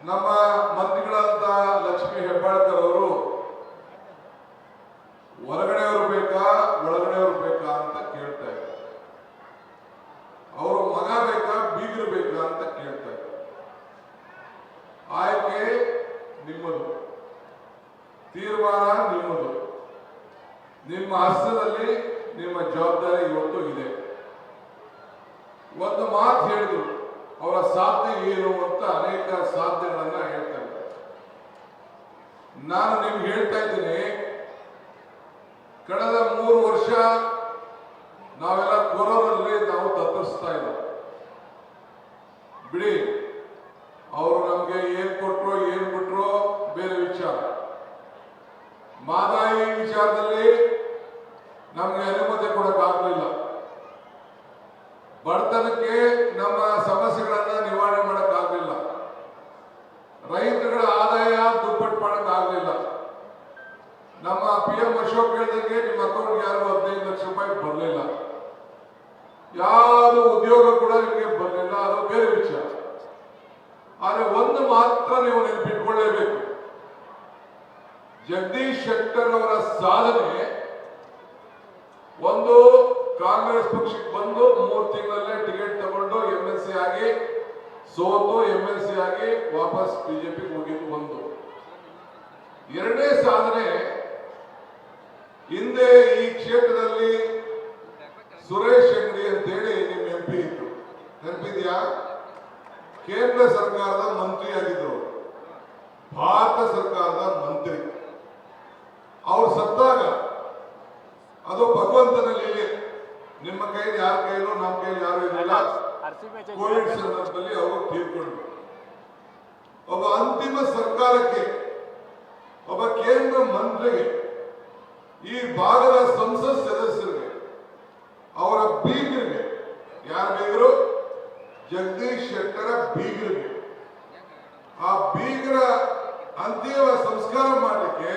ನಮ್ಮ ಮಂತ್ರಿಗಳಾದ ಲಕ್ಷ್ಮೀ ಹೆಬ್ಬಾಳ್ಕರ್ ಅವರು ಹೊರಗಡೆಯವರು ಬೇಕಾ ಒಳಗಡೆಯವರು ಬೇಕಾ ಅಂತ ಕೇಳ್ತಾ ಇದ್ದಾರೆ. ಅವರು ಮಗ ಬೇಕಾ ಬೀಗರು ಬೇಕಾ ಅಂತ ಕೇಳ್ತಾ ಇದ್ದಾರೆ. ಆಯ್ಕೆ ನಿಮ್ಮದು, ತೀರ್ಮಾನ ನಿಮ್ಮದು. ನಿಮ್ಮ ಹಸ್ತದಲ್ಲಿ ನಿಮ್ಮ ಜವಾಬ್ದಾರಿ ಇವತ್ತು ಇದೆ. ಒಂದು ಮಾತು ಹೇಳಿದ್ರು, ಅವರ ಸಾಧನೆ ಏನು ಅಂತ ಅನೇಕ ಸಾಧನೆಗಳನ್ನ ಹೇಳ್ತಾರೆ. ನಾನು ನಿಮ್ಗೆ ಹೇಳ್ತಾ ಇದ್ದೀನಿ, ಕಳೆದ 3 ವರ್ಷ ನಾವೆಲ್ಲ ಕೊರೋನಲ್ಲಿ ನಾವು ತತ್ತರಿಸ್ತಾ ಇದ್ದೀವಿ. ಬಿಡಿ, ಅವರು ನಮ್ಗೆ ಏನ್ ಕೊಟ್ರು ಏನ್ ಬಿಟ್ರು ಬೇರೆ ವಿಚಾರ. ಮಾದಾಯಿ ವಿಚಾರದಲ್ಲಿ ನಮ್ಗೆ ಅನುಮತಿ ಕೊಡಕ್ಕಾಗಲಿಲ್ಲ. ಬಡತನಕ್ಕೆ ನಮ್ಮ ಸಮಸ್ಯೆಗಳನ್ನ ನಿವಾರಣೆ ಮಾಡಕ್ಕಾಗಲಿಲ್ಲ. ರೈತರುಗಳ ಆದಾಯ ದುಪ್ಪಟ್ಟು ಮಾಡಕ್ಕಾಗಲಿಲ್ಲ. ನಮ್ಮ PM ಅಶೋಕ್ ಹೇಳಿದಂಗೆ ನಿಮ್ಮ ಅಕೌಂಟ್ ಯಾರು 15 ಲಕ್ಷ ರೂಪಾಯಿ ಬರಲಿಲ್ಲ. ಯಾರು ಉದ್ಯೋಗ ಕೂಡ ನಿಮಗೆ ಬರಲಿಲ್ಲ, ಅದು ಬೇರೆ ವಿಚಾರ. ಆದ್ರೆ ಒಂದು ಮಾತ್ರ ನೀವು ನೆನಪಿಟ್ಕೊಳ್ಳೇಬೇಕು, ಜಗದೀಶ್ ಶೆಟ್ಟರ್ ಅವರ ಸಾಧನೆ ಒಂದು ಕಾಂಗ್ರೆಸ್ ಪಕ್ಷಕ್ಕೆ ಬಂದು 3 ತಿಂಗಳಲ್ಲೇ ಟಿಕೆಟ್ ತಗೊಂಡು MLC ಆಗಿ ಸೋತು MLC ಆಗಿ ವಾಪಸ್ ಬಿಜೆಪಿ ಹೋಗಿದ್ದು ಒಂದು. ಎರಡನೇ ಸಾಧನೆ, ಹಿಂದೆ ಈ ಕ್ಷೇತ್ರದಲ್ಲಿ ಸುರೇಶ್ ಅಂಗಡಿ ಅಂತೇಳಿ ನಿಮ್ಮ MP ಇದ್ರು, ನೆನಪಿದ್ಯಾ? ಕೇಂದ್ರ ಸರ್ಕಾರದ ಮಂತ್ರಿ ಆಗಿದ್ರು, ಭಾರತ ಸರ್ಕಾರದ ಮಂತ್ರಿ. ಅವ್ರು ಸತ್ತಾಗ ಅದು ಭಗವಂತನ ಲೀಲೆ. ನಿಮ್ಮ ಕೈಲಿ ಯಾರ ಕೈಲೂ ನಮ್ಮ ಕೈಲಿ ಯಾರು ಇರಲಿಲ್ಲ. ಕೋವಿಡ್ ಸಂದರ್ಭದಲ್ಲಿ ಅವರು ತೀರ್ಕೊಂಡ್ರು. ಒಬ್ಬ ಅಂತಿಮ ಸರ್ಕಾರಕ್ಕೆ, ಒಬ್ಬ ಕೇಂದ್ರ ಮಂತ್ರಿಗೆ, ಈ ಭಾಗದ ಸಂಸತ್ ಸದಸ್ಯರಿಗೆ, ಅವರ ಬೀಗರಿಗೆ, ಯಾರ ಬೀಗರು? ಜಗದೀಶ್ ಶೆಟ್ಟರ ಬೀಗರಿಗೆ, ಆ ಬೀಗರ ಅಂತಿಮ ಸಂಸ್ಕಾರ ಮಾಡಲಿಕ್ಕೆ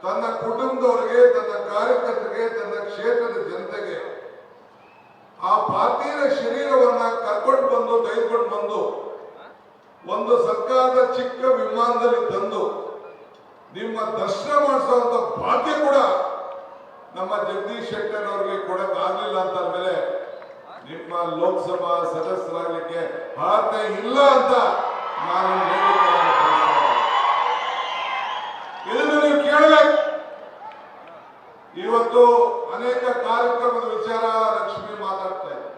ತನ್ನ ಕುಟುಂಬದವರಿಗೆ, ತನ್ನ ಕಾರ್ಯಕರ್ತರಿಗೆ, ತನ್ನ ಕ್ಷೇತ್ರದ ಜನತೆಗೆ ಆ ಪಾರ್ಥಿವ ಶರೀರವನ್ನ ಕರ್ಕೊಂಡು ಬಂದು ತೆಗೆದುಕೊಂಡು ಬಂದು ಒಂದು ಸರ್ಕಾರದ ಚಿಕ್ಕ ವಿಮಾನದಲ್ಲಿ ತಂದು ನಿಮ್ಮ ದರ್ಶನ ಮಾಡಿಸುವಂತ ಭಾಗ್ಯ ಕೂಡ ನಮ್ಮ ಜಗದೀಶ್ ಶೆಟ್ಟರ್ ಅವರಿಗೆ ಕೊಡಕ್ ಆಗ್ಲಿಲ್ಲ ಅಂತ ಮೇಲೆ ನಿಮ್ಮ ಲೋಕಸಭಾ ಸದಸ್ಯರಾಗಲಿಕ್ಕೆ ಅರ್ಹತೆ ಇಲ್ಲ ಅಂತ ನಾನು ಇದನ್ನು ನೀವು ಕೇಳಬೇಕು. ಇವತ್ತು ಅನೇಕ ಕಾರ್ಯಕ್ರಮದ ವಿಚಾರ ಲಕ್ಷ್ಮಿ ಮಾತಾಡ್ತಾ ಇದೆ.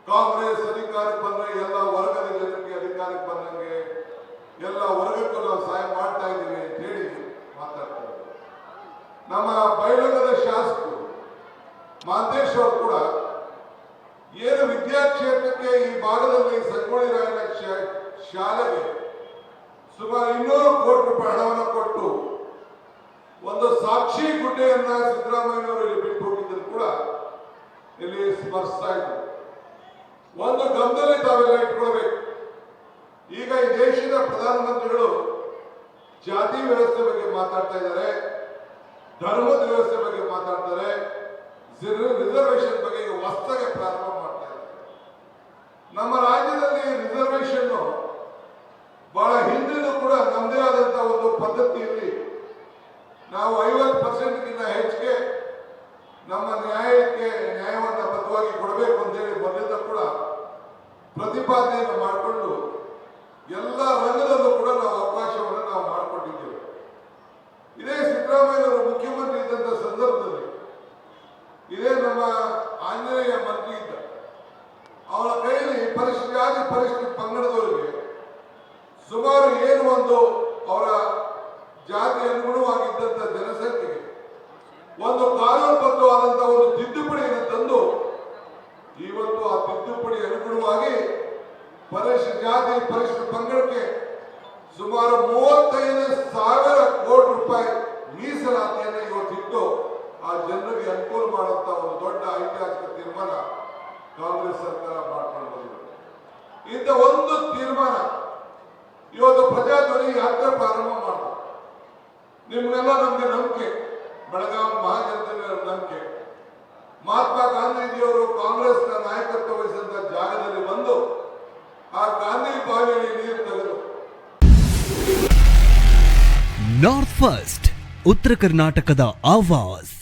ಕಾಂಗ್ರೆಸ್ ಅಧಿಕಾರಕ್ಕೆ ಬಂದ್ರೆ ಎಲ್ಲ ವರ್ಗದ ಜನರಿಗೆ ಅಧಿಕಾರಕ್ಕೆ ಬಂದಂಗೆ ಎಲ್ಲ ವರ್ಗಕ್ಕೂ ನಾವು ಸಹಾಯ ಮಾಡ್ತಾ ಇದ್ದೀವಿ ಅಂತ ಹೇಳಿ ಮಾತಾಡ್ತಾ ಇದ್ದಾರೆ. ನಮ್ಮ ಬೈಲಗದ ಶಾಸಕರು ಮಹಂತೇಶ್ ಅವರು ಕೂಡ ಏನು ವಿದ್ಯಾಕ್ಷೇತ್ರಕ್ಕೆ ಈ ಭಾಗದಲ್ಲಿ ಸಂಗೊಳ್ಳಿ ರಾಯಣ್ಣ ಶಾಲೆಗೆ ಸುಮಾರು 200 ಕೋಟಿ ರೂಪಾಯಿ ಹಣವನ್ನು ಕೊಟ್ಟು ಒಂದು ಸಾಕ್ಷಿ ಗುಡ್ಡೆಯನ್ನ ಸಿದ್ದರಾಮಯ್ಯನವರು ಇಲ್ಲಿ ಬಿಟ್ಟು ಹೋಗಿದ್ದರು ಕೂಡ ಇಲ್ಲಿ ಸ್ಮರಿಸ್ತಾ ಇದ್ರು. ಒಂದು ಗಮನದಲ್ಲಿ ತಾವೆಲ್ಲ ಇಟ್ಕೊಳ್ಬೇಕು. ಈಗ ಈ ದೇಶದ ಪ್ರಧಾನಮಂತ್ರಿಗಳು ಜಾತಿ ವ್ಯವಸ್ಥೆ ಬಗ್ಗೆ ಮಾತಾಡ್ತಾ ಇದ್ದಾರೆ, ಧರ್ಮದ ವ್ಯವಸ್ಥೆ ಬಗ್ಗೆ ಮಾತಾಡ್ತಾರೆ, ರಿಸರ್ವೇಶನ್ ಬಗ್ಗೆ ಈಗ ಹೊಸದಾಗಿ ಪ್ರಾರಂಭ ಮಾಡ್ತಾ ಇದ್ದಾರೆ. ನಮ್ಮ ರಾಜ್ಯದಲ್ಲಿ ರಿಸರ್ವೇಶನ್ ಬಹಳ ಹಿಂದಿನೂ ಕೂಡ ನಮ್ಮದೇ ಆದಂತಹ ಒಂದು ಪದ್ಧತಿಯಲ್ಲಿ ನಾವು 50%ಗಿಂತ ಹೆಚ್ಚಿಗೆ ನಮ್ಮ ನ್ಯಾಯವನ್ನ ಬದ್ಧವಾಗಿ ಕೊಡಬೇಕು ಅಂತೇಳಿ ಮೊದಲಿಂದ ಕೂಡ ಪ್ರತಿಪಾದನೆಯನ್ನು ಮಾಡಿಕೊಂಡು ಎಲ್ಲ ರಂಗದಲ್ಲೂ ಕೂಡ ನಾವು ಅವಕಾಶವನ್ನು ನಾವು ಮಾಡಿಕೊಂಡಿದ್ದೇವೆ. ಇದೇ ಸಿದ್ದರಾಮಯ್ಯವರು ಮುಖ್ಯಮಂತ್ರಿ ಇದ್ದಂಥ ಸಂದರ್ಭದಲ್ಲಿ ಇದೇ ನಮ್ಮ ಆಂಜನೇಯ ಮಂತ್ರಿ ಇದ್ದ, ಅವರ ಕೈಯಲ್ಲಿ ಪರಿಶಿಷ್ಟ ಜಾತಿ ಪರಿಶಿಷ್ಟ ಪಂಗಡದವರಿಗೆ ಸುಮಾರು ಏನು ಒಂದು ಅವರ ಜಾತಿ ಅನುಗುಣವಾಗಿದ್ದಂಥ ಜನಸಂಖ್ಯೆಗೆ ಒಂದು ಕಾನೂನುಬದ್ಧವಾದಂತಹ ಒಂದು ತಿದ್ದುಪಡಿಯನ್ನು ತಂದು ಇವತ್ತು ಆ ತಿದ್ದುಪಡಿ ಅನುಗುಣವಾಗಿ ಪರಿಶಿಷ್ಟ ಜಾತಿ ಪರಿಶಿಷ್ಟ ಪಂಗಡಕ್ಕೆ ಸುಮಾರು 35,000 ಕೋಟಿ ರೂಪಾಯಿ ಮೀಸಲಾತಿಯನ್ನು ಇವತ್ತಿಟ್ಟು ಆ ಜನರಿಗೆ ಅನುಕೂಲ ಮಾಡುವಂತ ಒಂದು ದೊಡ್ಡ ಐತಿಹಾಸಿಕ ತೀರ್ಮಾನ ಕಾಂಗ್ರೆಸ್ ಸರ್ಕಾರ ಮಾಡ್ಕೊಂಡು ಬಂದಿದೆ. ಇಂಥ ಒಂದು ತೀರ್ಮಾನ ಇವತ್ತು ಪ್ರಜಾಧ್ವನಿ ಯಾತ್ರೆ ಪ್ರಾರಂಭ ಮಾಡಿದ್ರು. ನಿಮ್ಗೆಲ್ಲ ನಮ್ಗೆ ನಂಬಿಕೆ, ಬೆಳಗಾವಿ ಮಹಾಜನತೆ ನಂಬಿಕೆ, ಮಹಾತ್ಮ ಗಾಂಧೀಜಿಯವರು ಕಾಂಗ್ರೆಸ್ನ ನಾಯಕತ್ವ ವಹಿಸಿದಂತ ಜಾಗದಲ್ಲಿ ಬಂದು ಆ ಗಾಂಧಿ ಬಾವಿಯಲ್ಲಿ ನೀರು ತೆಗೆದು. ನಾರ್ತ್ ಫಸ್ಟ್ ಉತ್ತರ ಕರ್ನಾಟಕದ ಆವಾಜ್.